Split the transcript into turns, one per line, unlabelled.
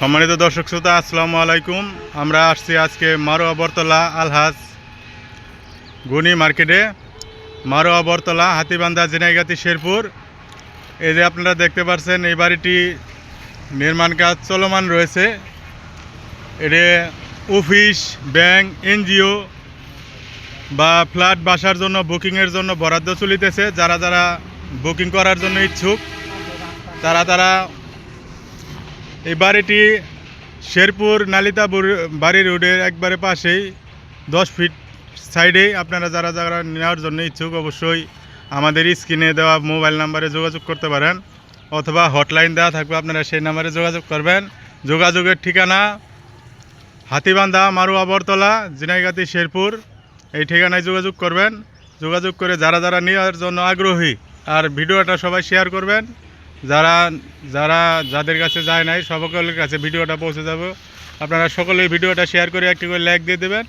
সম্মানিত দর্শক শ্রোতা, আসসালামু আলাইকুম। আমরা আসছি আজকে মারোয়া বরতলা আলহাজ গনি মার্কেটে, মারোয়া বরতলা হাতিবান্ধা ঝিনাইগাতি শেরপুর। এই যে আপনারা দেখতে পাচ্ছেন, এই বাড়িটি নির্মাণ কাজ চলমান রয়েছে। এটি অফিস, ব্যাংক, এনজিও বা ফ্ল্যাট বাসার জন্য বুকিংয়ের জন্য বরাদ্দ চলিতেছে। যারা যারা বুকিং করার জন্য ইচ্ছুক তারা এই বাড়িটি শেরপুর নালিতা বাড়ি রোডের একবারে পাশেই 10 ফিট সাইডেই। আপনারা যারা যারা নেওয়ার জন্য ইচ্ছুক অবশ্যই আমাদের স্ক্রিনে দেওয়া মোবাইল নাম্বারে যোগাযোগ করতে পারেন, অথবা হটলাইন দেওয়া থাকবে, আপনারা সেই নাম্বারে যোগাযোগ করবেন। যোগাযোগের ঠিকানা হাতিবান্ধা মারোয়া বরতলা ঝিনাইগাতি শেরপুর। এই ঠিকানায় যোগাযোগ করবেন। যোগাযোগ করে যারা যারা নেওয়ার জন্য আগ্রহী, আর ভিডিওটা সবাই শেয়ার করবেন। যাদের কাছে যায় নাই সকলের কাছে ভিডিওটা পৌঁছে যাবে। আপনারা সকলেই ভিডিওটা শেয়ার করে একটি করে লাইক দিয়ে দেবেন।